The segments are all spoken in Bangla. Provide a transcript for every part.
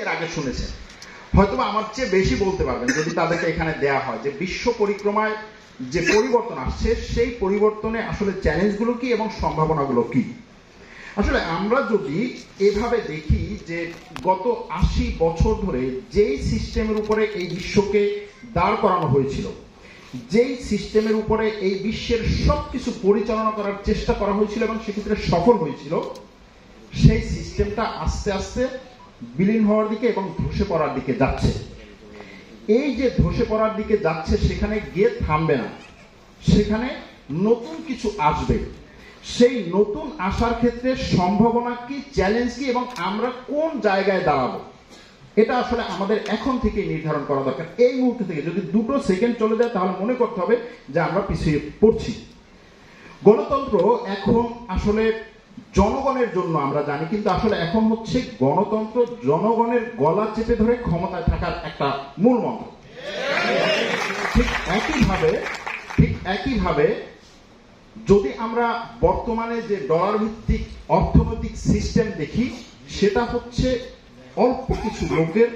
এর আগে শুনেছেন, হয়তোবা আমার চেয়ে বেশি বলতে পারবেন যদি তাদেরকে এখানে দেয়া হয় যে বিশ্ব পরিক্রমায় যে পরিবর্তন আসছে সেই পরিবর্তনে আসলে চ্যালেঞ্জগুলো কি এবং সম্ভাবনাগুলো কি। আসলে আমরা যদি এভাবে দেখি যে গত ৮০ বছর ধরে যেই সিস্টেমের উপরে এই বিশ্বকে দাঁড় করানো হয়েছিল, যেই সিস্টেমের উপরে এই বিশ্বের সবকিছু পরিচালনা করার চেষ্টা করা হয়েছিল এবং সেক্ষেত্রে সফল হয়েছিল, সেই সিস্টেমটা আস্তে আস্তে বিলীন হওয়ার দিকে এবং ধসে পড়ার দিকে যাচ্ছে। এই যে ধসে পড়ার দিকে যাচ্ছে সেখানে গিয়ে থামবে না, সেখানে নতুন কিছু আসবে। সেই নতুন আসার ক্ষেত্রে সম্ভাবনা কি, চ্যালেঞ্জ কি এবং আমরা কোন জায়গায় দাঁড়াবো, এটা আসলে আমাদের এখন থেকে নির্ধারণ করা দরকার। এই মুহূর্তে থেকে যদি 2 সেকেন্ড চলে যায় তাহলে মনে করতে হবে যে আমরা পিছিয়ে পড়ছি। গণতন্ত্র এখন আসলে জনগণের জন্য আমরা জানি, কিন্তু আসলে এখন হচ্ছে গণতন্ত্র জনগণের গলা চেপে ধরে ক্ষমতায় থাকার একটা মূল মন্ত্র। ঠিক একইভাবে যদি আমরা বর্তমানে যে ডলার ভিত্তিক অর্থনৈতিক সিস্টেম দেখি, সেটা হচ্ছে অল্প কিছু লোকের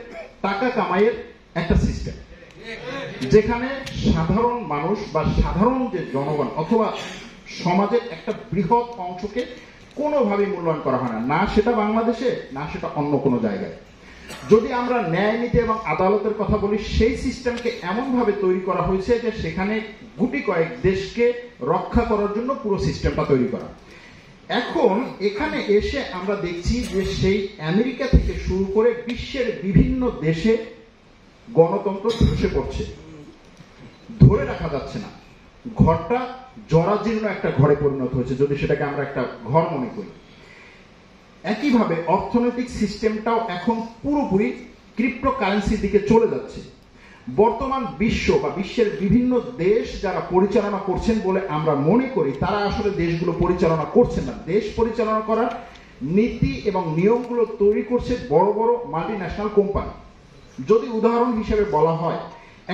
টাকা কামাইয়ের একটা সিস্টেম, যেখানে সাধারণ মানুষ বা সাধারণ যে জনগণ অথবা সমাজের একটা বৃহৎ অংশকে কোনোভাবেই মূল্যায়ন করা হয় না, না সেটা বাংলাদেশে না সেটা অন্য কোনো জায়গায়। যদি আমরা ন্যায় নীতি এবং আদালতের কথা বলি, সেই সিস্টেমকে এমনভাবে তৈরি করা হয়েছে যে সেখানে গুটি কয়েক দেশকে রক্ষা করার জন্য পুরো সিস্টেমটা তৈরি করা। এখন এখানে এসে আমরা দেখছি যে সেই আমেরিকা থেকে শুরু করে বিশ্বের বিভিন্ন দেশে গণতন্ত্র ধসে পড়ছে, ধরে রাখা যাচ্ছে না। ঘরটা জরাজীর্ণ একটা ঘরে পরিণত হয়েছে, যদি সেটাকে আমরা একটা ঘর মনে করি। একইভাবে অর্থনৈতিক সিস্টেমটাও এখন পুরোপুরি ক্রিপ্টোকারেন্সির দিকে চলে যাচ্ছে। বর্তমান বিশ্ব বা বিশ্বের বিভিন্ন দেশ যারা পরিচালনা করছেন বলে আমরা মনে করি, তারা আসলে দেশগুলো পরিচালনা করছেন না। দেশ পরিচালনা করার নীতি এবং নিয়মগুলো তৈরি করছে বড় বড় মাল্টিন্যাশনাল কোম্পানি। যদি উদাহরণ হিসেবে বলা হয়,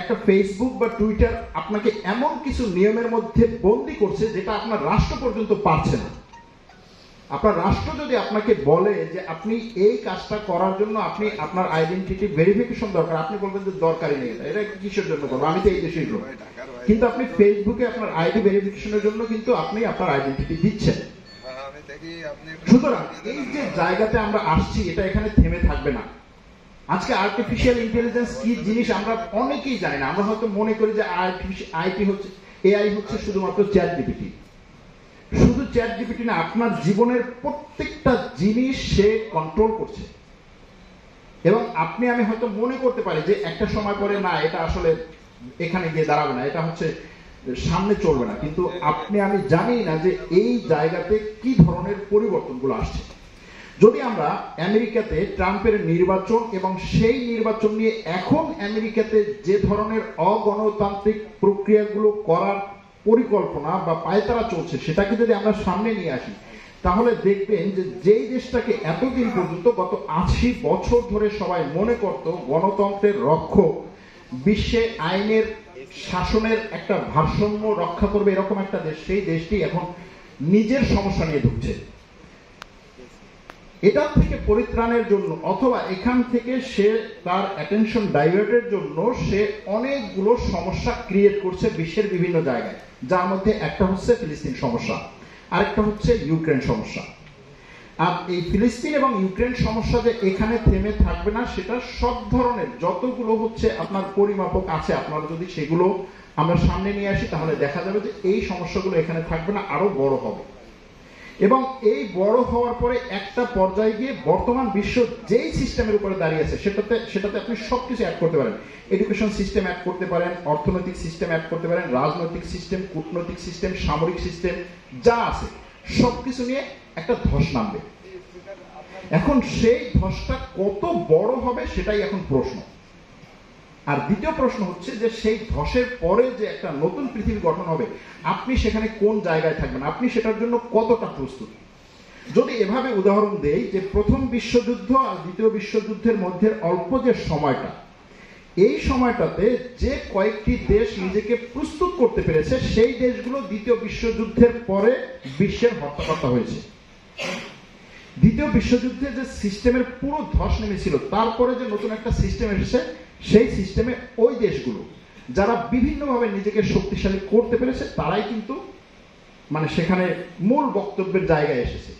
একটা ফেসবুক বা টুইটার আপনাকে এমন কিছু নিয়মের মধ্যে বন্দি করছে যেটা আপনার রাষ্ট্র পর্যন্ত পারছে না। আপনার রাষ্ট্র যদি আপনাকে বলে যে আপনি এই কাজটা করার জন্য আপনি আপনার আইডেন্টিটি ভেরিফিকেশন দরকার, আপনি বলবেন যে দরকারই নেই, এটা কিসের জন্য করবো, আমি তো এই দেশেই করবো। কিন্তু আপনি ফেসবুকে আপনার আইডি ভেরিফিকেশনের জন্য কিন্তু আপনি আপনার আইডেন্টিটি দিচ্ছেন। সুতরাং এই যে জায়গাতে আমরা আসছি, এটা এখানে থেমে থাকবে না। আজকে আর্টিফিশিয়াল ইন্টেলিজেন্স কি জিনিস আমরা অনেকেই জানি না। আমরা হয়তো মনে করি যে এআই হচ্ছে শুধুমাত্র চ্যাট জিপিটি। শুধু চ্যাট জিপিটি না, আপনার জীবনের প্রত্যেকটা জিনিস সে কন্ট্রোল করছে। এবং আপনি আমি হয়তো মনে করতে পারি যে একটা সময় পরে না, এটা আসলে এখানে গিয়ে দাঁড়াবে না, এটা হচ্ছে সামনে চলবে না, কিন্তু আপনি আমি জানি না যে এই জায়গাতে কি ধরনের পরিবর্তনগুলো আসছে। যদি আমরা আমেরিকাতে ট্রাম্পের নির্বাচন এবং সেই নির্বাচন নিয়ে এখন আমেরিকাতে যে ধরনের অগণতান্ত্রিক প্রক্রিয়াগুলো করার পরিকল্পনা বা পায়তারা চলছে, সেটাকে যদি আমরা সামনে নিয়ে আসি, তাহলে দেখবেন যে যেই দেশটাকে এতদিন পর্যন্ত গত ৮০ বছর ধরে সবাই মনে করত গণতন্ত্রের রক্ষক, বিশ্বে আইনের শাসনের একটা ভারসাম্য রক্ষা করবে এরকম একটা দেশ, সেই দেশটি এখন নিজের সমস্যা নিয়ে ঢুকছে। এটা থেকে পরিত্রাণের জন্য অথবা এখান থেকে সে তার অ্যাটেনশন ডাইভার্টের জন্য সে অনেকগুলো সমস্যা ক্রিয়েট করছে বিশ্বের বিভিন্ন জায়গায়, যার মধ্যে একটা হচ্ছে ফিলিস্তিন সমস্যা, আরেকটা হচ্ছে ইউক্রেন সমস্যা। আর এই ফিলিস্তিন এবং ইউক্রেন সমস্যা যে এখানে থেমে থাকবে না, সেটা সব ধরনের যতগুলো হচ্ছে আপনার পরিমাপক আছে, আপনারা যদি সেগুলো আমরা সামনে নিয়ে আসি, তাহলে দেখা যাবে যে এই সমস্যাগুলো এখানে থাকবে না, আরো বড় হবে। এবং এই বড় হওয়ার পরে একটা পর্যায়ে গিয়ে বর্তমান বিশ্ব যেই সিস্টেমের উপরে দাঁড়িয়ে আছে সেটাতে আপনি সবকিছু অ্যাড করতে পারেন। এডুকেশন সিস্টেম অ্যাড করতে পারেন, অর্থনৈতিক সিস্টেম অ্যাড করতে পারেন, রাজনৈতিক সিস্টেম, কূটনৈতিক সিস্টেম, সামরিক সিস্টেম যা আছে সবকিছু নিয়ে একটা ধস নামবে। এখন সেই ধসটা কত বড় হবে সেটাই এখন প্রশ্ন। আর দ্বিতীয় প্রশ্ন হচ্ছে যে সেই ধসের পরে যে একটা নতুন পৃথিবী গঠন হবে, আপনি সেখানে কোন জায়গায় থাকবেন, আপনি সেটার জন্য কতটা প্রস্তুত। যদি এভাবে উদাহরণ দেই যে প্রথম বিশ্বযুদ্ধ আর দ্বিতীয় বিশ্বযুদ্ধের মধ্যে অল্প যে সময়টা, এই সময়টাতে যে কয়েকটি দেশ নিজেকে প্রস্তুত করতে পেরেছে, সেই দেশগুলো দ্বিতীয় বিশ্বযুদ্ধের পরে বিশ্বের হর্তাকর্তা হয়েছে। দ্বিতীয় বিশ্বযুদ্ধে যে সিস্টেমের পুরো ধস নেমেছিল, তারপরে যে নতুন একটা সিস্টেম এসেছে, সেই সিস্টেমে ওই দেশগুলো যারা বিভিন্নভাবে নিজেকে শক্তিশালী করতে পেরেছে তারাই কিন্তু মানে সেখানে মূল বক্তব্যের জায়গায় এসেছে।